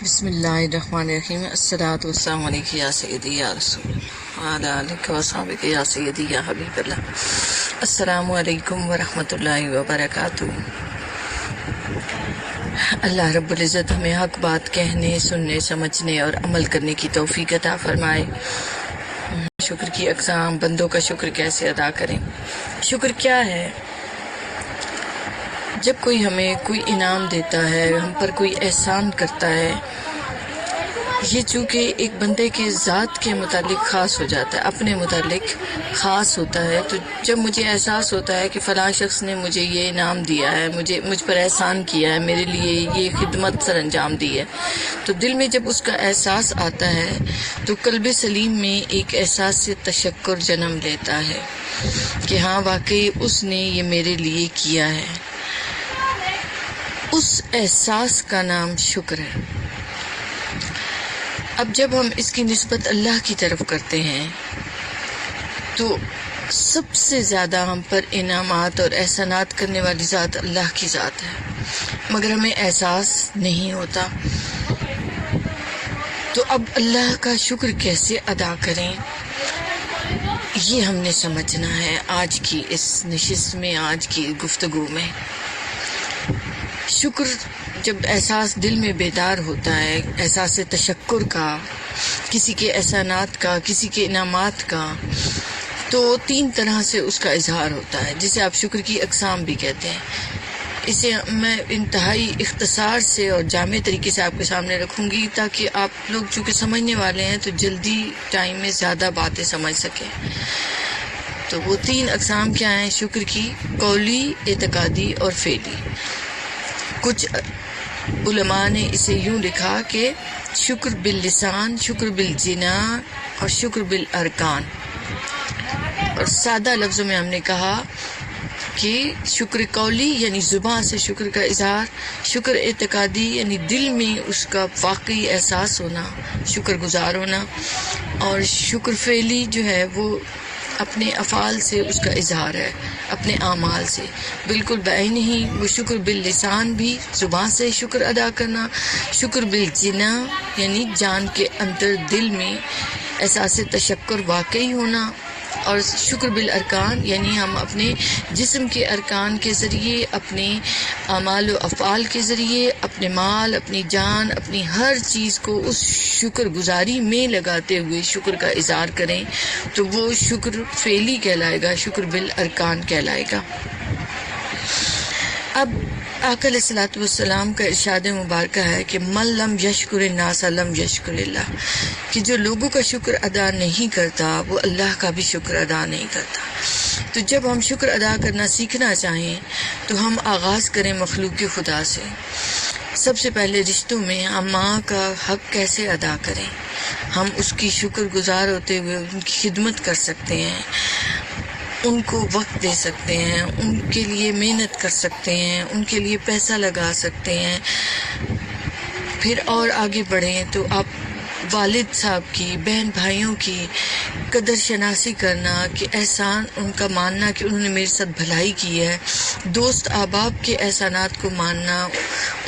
بسم اللہ الرحمن الرحیم۔ الصلاۃ والسلام علیک یا سیدی یا رسول اللہ وعلی آلک وصحبک یا سیدی یا حبیب اللہ۔ السلام علیکم ورحمۃ اللہ وبرکاتہ۔ اللہ رب العزت ہمیں حق بات کہنے، سننے، سمجھنے اور عمل کرنے کی توفیق عطا فرمائے۔ شکر کی اقسام، بندوں کا شکر کیسے ادا کریں؟ شکر کیا ہے؟ جب کوئی ہمیں کوئی انعام دیتا ہے، ہم پر کوئی احسان کرتا ہے، یہ چونکہ ایک بندے کے ذات کے متعلق خاص ہو جاتا ہے، اپنے متعلق خاص ہوتا ہے، تو جب مجھے احساس ہوتا ہے کہ فلاں شخص نے مجھے یہ انعام دیا ہے، مجھ پر احسان کیا ہے، میرے لیے یہ خدمت سر انجام دی ہے، تو دل میں جب اس کا احساس آتا ہے تو قلب سلیم میں ایک احساس سے تشکر جنم لیتا ہے کہ ہاں واقعی اس نے یہ میرے لیے کیا ہے۔ اس احساس کا نام شکر ہے۔ اب جب ہم اس کی نسبت اللہ کی طرف کرتے ہیں تو سب سے زیادہ ہم پر انعامات اور احسانات کرنے والی ذات اللہ کی ذات ہے، مگر ہمیں احساس نہیں ہوتا۔ تو اب اللہ کا شکر کیسے ادا کریں، یہ ہم نے سمجھنا ہے آج کی اس نشست میں، آج کی گفتگو میں۔ شکر جب احساس دل میں بیدار ہوتا ہے، احساس تشکر کا، کسی کے احسانات کا، کسی کے انعامات کا، تو تین طرح سے اس کا اظہار ہوتا ہے، جسے آپ شکر کی اقسام بھی کہتے ہیں۔ اسے میں انتہائی اختصار سے اور جامع طریقے سے آپ کے سامنے رکھوں گی تاکہ آپ لوگ چونکہ سمجھنے والے ہیں تو جلدی ٹائم میں زیادہ باتیں سمجھ سکیں۔ تو وہ تین اقسام کیا ہیں شکر کی؟ قولی، اعتقادی اور فعلی۔ کچھ علماء نے اسے یوں لکھا کہ شکر باللسان، شکر بالجنان اور شکر بالارکان۔ اور سادہ لفظوں میں ہم نے کہا کہ شکر قولی یعنی زبان سے شکر کا اظہار، شکر اعتقادی یعنی دل میں اس کا واقعی احساس ہونا، شکر گزار ہونا، اور شکر فعلی جو ہے وہ اپنے افعال سے اس کا اظہار ہے، اپنے اعمال سے بالکل بعین ہی وہ شکر باللسان بھی زبان سے شکر ادا کرنا، شکر بالجنا یعنی جان کے اندر دل میں احساس تشکر واقعی ہونا، اور شکر بالارکان یعنی ہم اپنے جسم کے ارکان کے ذریعے، اپنے اعمال و افعال کے ذریعے، اپنے مال، اپنی جان، اپنی ہر چیز کو اس شکر گزاری میں لگاتے ہوئے شکر کا اظہار کریں تو وہ شکر فعلی کہلائے گا، شکر بالارکان کہلائے گا۔ اب آقا علیہ الصلوۃ والسلام کا ارشاد مبارکہ ہے کہ من لم یشکر الناس لم یشکر اللہ، کہ جو لوگوں کا شکر ادا نہیں کرتا وہ اللہ کا بھی شکر ادا نہیں کرتا۔ تو جب ہم شکر ادا کرنا سیکھنا چاہیں تو ہم آغاز کریں مخلوق خدا سے۔ سب سے پہلے رشتوں میں ہم ماں کا حق کیسے ادا کریں، ہم اس کی شکر گزار ہوتے ہوئے ان کی خدمت کر سکتے ہیں، ان کو وقت دے سکتے ہیں، ان کے لیے محنت کر سکتے ہیں، ان کے لیے پیسہ لگا سکتے ہیں۔ پھر اور آگے بڑھیں تو آپ والد صاحب کی، بہن بھائیوں کی قدر شناسی کرنا، کہ احسان ان کا ماننا کہ انہوں نے میرے ساتھ بھلائی کی ہے، دوست احباب کے احسانات کو ماننا،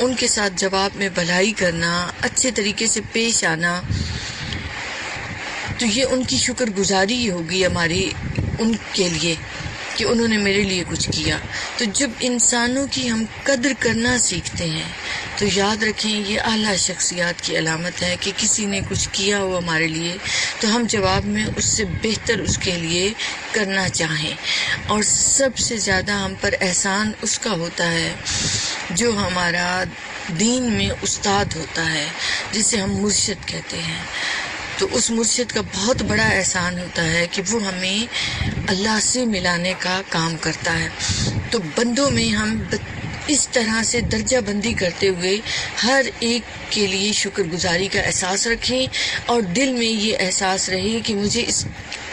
ان کے ساتھ جواب میں بھلائی کرنا، اچھے طریقے سے پیش آنا، تو یہ ان کی شکر گزاری ہوگی ہماری ان کے لیے کہ انہوں نے میرے لیے کچھ کیا۔ تو جب انسانوں کی ہم قدر کرنا سیکھتے ہیں تو یاد رکھیں یہ اعلیٰ شخصیات کی علامت ہے کہ کسی نے کچھ کیا ہو ہمارے لیے تو ہم جواب میں اس سے بہتر اس کے لیے کرنا چاہیں۔ اور سب سے زیادہ ہم پر احسان اس کا ہوتا ہے جو ہمارا دین میں استاد ہوتا ہے، جسے ہم مرشد کہتے ہیں۔ تو اس مرشد کا بہت بڑا احسان ہوتا ہے کہ وہ ہمیں اللہ سے ملانے کا کام کرتا ہے۔ تو بندوں میں ہم اس طرح سے درجہ بندی کرتے ہوئے ہر ایک کے لیے شکر گزاری کا احساس رکھیں، اور دل میں یہ احساس رہے کہ مجھے اس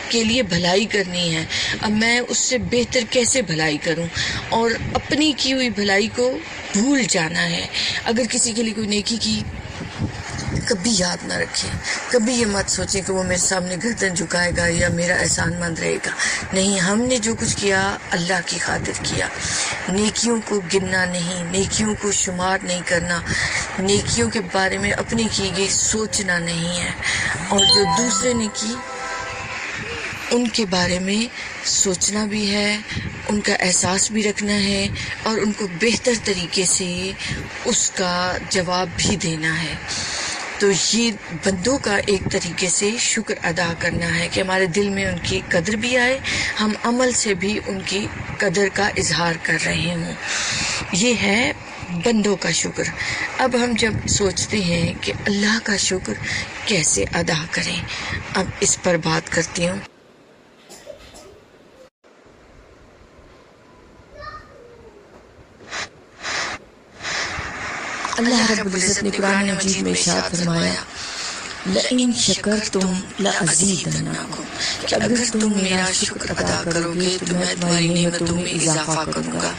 کے لیے بھلائی کرنی ہے، اب میں اس سے بہتر کیسے بھلائی کروں، اور اپنی کی ہوئی بھلائی کو بھول جانا ہے۔ اگر کسی کے لیے کوئی نیکی کی کبھی یاد نہ رکھیں، کبھی یہ مت سوچیں کہ وہ میرے سامنے گردن جھکائے گا یا میرا احسان مند رہے گا. نہیں، ہم نے جو کچھ کیا اللہ کی خاطر کیا. نیکیوں کو گننا نہیں، نیکیوں کو شمار نہیں کرنا، نیکیوں کے بارے میں اپنی کی گئی سوچنا نہیں ہے، اور جو دوسرے نے کی ان کے بارے میں سوچنا بھی ہے، ان کا احساس بھی رکھنا ہے، اور ان کو بہتر طریقے سے اس کا جواب بھی دینا ہے. تو یہ بندوں کا ایک طریقے سے شکر ادا کرنا ہے کہ ہمارے دل میں ان کی قدر بھی آئے، ہم عمل سے بھی ان کی قدر کا اظہار کر رہے ہوں. یہ ہے بندوں کا شکر. اب ہم جب سوچتے ہیں کہ اللہ کا شکر کیسے ادا کریں، اب اس پر بات کرتی ہوں. اللہ رب العزت نے قرآن مجید میں ارشاد فرمایا لَإِن شَكَرْتُمْ لَأَزِيدَنَّكُمْ، کہ اگر تم میرا شکر ادا کرو گے تو میں تمہاری نعمتوں میں اضافہ کروں گا.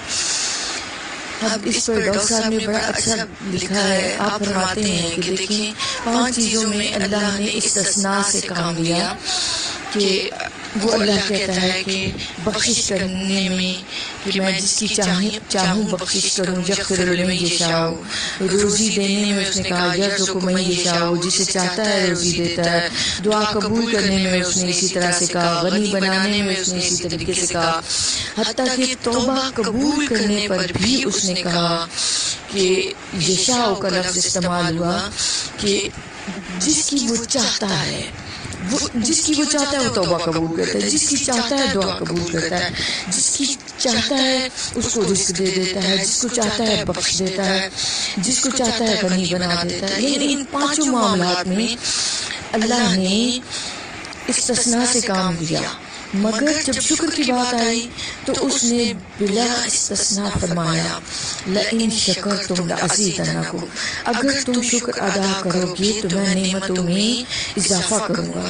اب اس پر ڈاکٹر صاحب نے بڑا اچھا لکھا ہے. آپ فرماتے ہیں کہ دیکھیں 5 چیزوں میں اللہ نے استثناء سے کام لیا کہ وہ اللہ کہتا ہے کہ بخشش کرنے میں کہ میں جس کی چاہوں بخشش کروں، یغفر لمن یشاء. روزی دینے میں اس نے کہا یرزق من یشاء، جسے چاہتا ہے روزی دیتا ہے. دعا قبول کرنے میں اس نے اسی طرح سے کہا، غنی بنانے میں اس نے اسی طریقے سے کہا، حتیٰ کہ توبہ قبول کرنے پر بھی اس نے کہا کہ یشاء کا لفظ استعمال ہوا کہ جس کی وہ چاہتا ہے، جس کی وہ چاہتا ہے وہ توبہ قبول کرتا ہے، جس کی چاہتا ہے دعا قبول کرتا ہے، جس کی چاہتا ہے اس کو رزق دے دیتا ہے، جس کو چاہتا ہے بخش دیتا ہے، جس کو چاہتا ہے غنی بنا دیتا ہے. یعنی ان 5 معاملات میں اللہ نے استثناء سے کام لیا. مگر جب شکر کی بات آئی تو اس نے بلا استثناء فرمایا لَإِن شَكَرْتُمْ لَأَزِيدَنَّكُمْ، اگر تم شکر ادا کرو گے تو میں نعمتوں میں اضافہ کروں گا.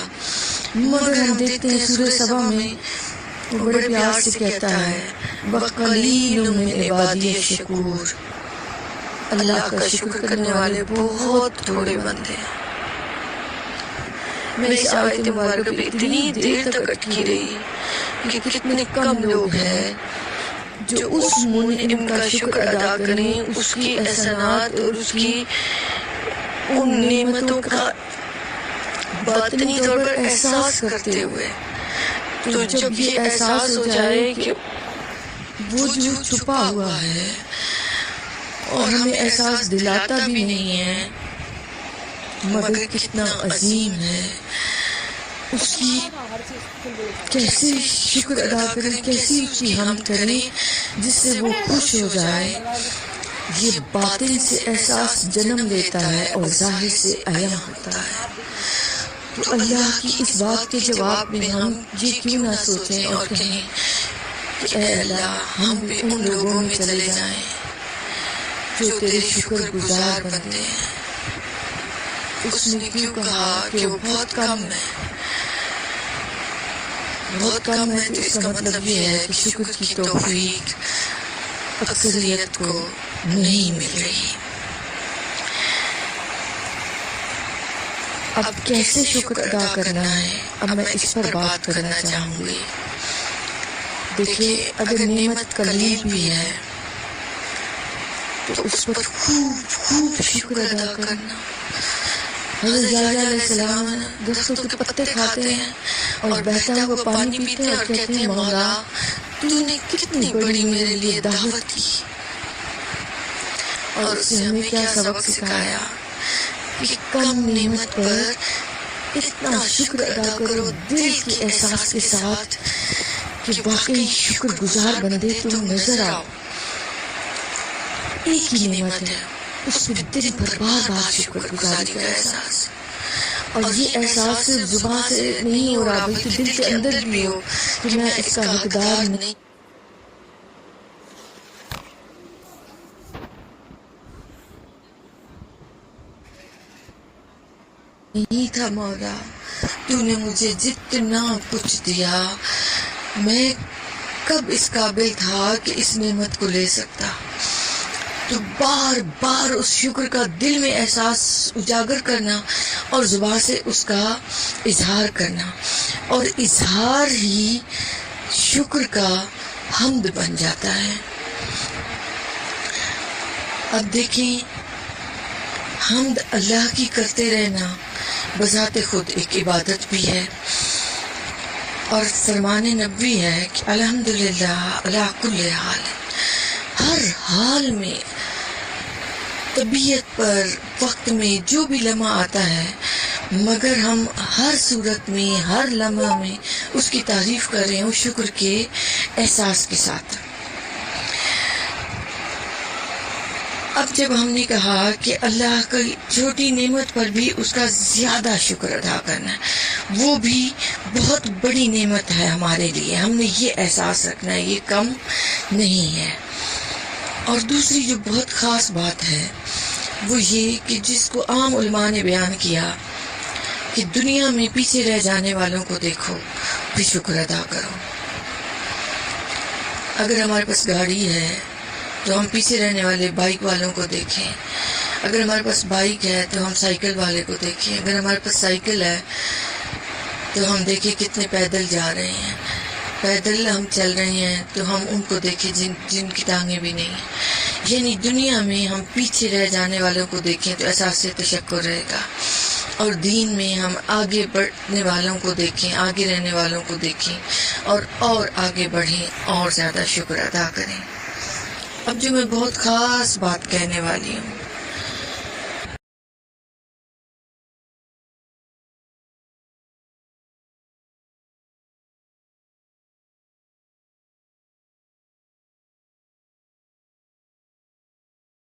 مگر ہم دیکھتے ہیں سورہ سبا میں وہ بڑے پیار سے کہتا ہے وَقَلِيلٌ مِّنْ عِبَادِيَ الشَّكُورُ، اللہ کا شکر کرنے والے بہت تھوڑے بندے ہیں. میں اس آیت مبارکہ پہ اتنی دیر تک اٹکی رہی کہ کتنے کم لوگ ہیں جو اس منعم کا شکر ادا کریں، اس کی احسانات اور اس کی ان نعمتوں کا باطنی طور پر احساس کرتے ہوئے. تو جب یہ احساس ہو جائے کہ وہ جو چھپا ہوا ہے اور ہمیں احساس دلاتا بھی نہیں ہے مگر کتنا عظیم ہے، اس کی کیسے شکر ادا کریں، کیسی اس کی حمد کریں جس سے وہ خوش ہو جائے. یہ باطن سے احساس جنم لیتا ہے اور ظاہر سے عیاں ہوتا ہے. تو اللہ کی اس بات کے جواب میں ہم یہ کیوں نہ سوچیں اور کہیں کہ اے اللہ ہم بھی ان لوگوں میں چلے جائیں جو تیرے شکر گزار بنتے ہیں. اس نے کیوں کہا کہ وہ بہت کم ہے؟ بہت کم ہے تو اس کا مطلب یہ ہے کہ شکر کی توفیق اکثریت کو نہیں مل رہی. اب کیسے شکر ادا کرنا ہے، اب میں اس پر بات کرنا چاہوں گی. دیکھیے اگر نعمت قلیل بھی ہے تو اس پر خوب شکر ادا کرنا. حضرت یحییٰ علیہ السلام درختوں کے پتے کھاتے ہیں اور بہتا ہوا پانی پیتے ہیں اور کہتے ہیں مولا تو نے کتنی بڑی میرے لیے دعوت کی. اور اس نے ہمیں کیا سبق سکھایا کہ کم نعمت پر اتنا شکر ادا کرو دل کے احساس کے ساتھ کہ واقعی شکر گزار بندے تم نظر آؤ. ایک ہی نعمت ہے، اس میں دن بھر بار بار شکر گزاری کا احساس، اور یہ احساس صرف زبان سے نہیں ہو رہا بلکہ دل کے اندر بھی ہو کہ میں اس کا حقدار نہیں تھا. مولا تو نے مجھے جتنا کچھ دیا میں کب اس قابل تھا کہ اس نعمت کو لے سکتا. تو بار بار اس شکر کا دل میں احساس اجاگر کرنا اور زبان سے اس کا اظہار کرنا، اور اظہار ہی شکر کا حمد بن جاتا ہے۔ اب دیکھیں، حمد اللہ کی کرتے رہنا بذات خود ایک عبادت بھی ہے، اور فرمان نبوی ہے کہ الحمدللہ علی کل حال، ہر حال میں، طبیعت پر، وقت میں، جو بھی لمحہ آتا ہے، مگر ہم ہر صورت میں، ہر لمحہ میں اس کی تعریف کر رہے ہیں، اس شکر کے احساس کے ساتھ۔ اب جب ہم نے کہا کہ اللہ کی چھوٹی نعمت پر بھی اس کا زیادہ شکر ادا کرنا ہے، وہ بھی بہت بڑی نعمت ہے ہمارے لیے، ہم نے یہ احساس رکھنا ہے، یہ کم نہیں ہے۔ اور دوسری جو بہت خاص بات ہے وہ یہ کہ جس کو عام علماء نے بیان کیا کہ دنیا میں پیچھے رہ جانے والوں کو دیکھو، بھی شکر ادا کرو۔ اگر ہمارے پاس گاڑی ہے تو ہم پیچھے رہنے والے بائک والوں کو دیکھیں، اگر ہمارے پاس بائک ہے تو ہم سائیکل والے کو دیکھیں، اگر ہمارے پاس سائیکل ہے تو ہم دیکھیں کتنے پیدل جا رہے ہیں، پیدل ہم چل رہے ہیں تو ہم ان کو دیکھیں جن کی ٹانگیں بھی نہیں ہیں۔ یعنی دنیا میں ہم پیچھے رہ جانے والوں کو دیکھیں تو احساس تشکر رہے گا، اور دین میں ہم آگے بڑھنے والوں کو دیکھیں، آگے رہنے والوں کو دیکھیں، اور آگے بڑھیں اور زیادہ شکر ادا کریں۔ اب جو میں بہت خاص بات کہنے والی ہوں،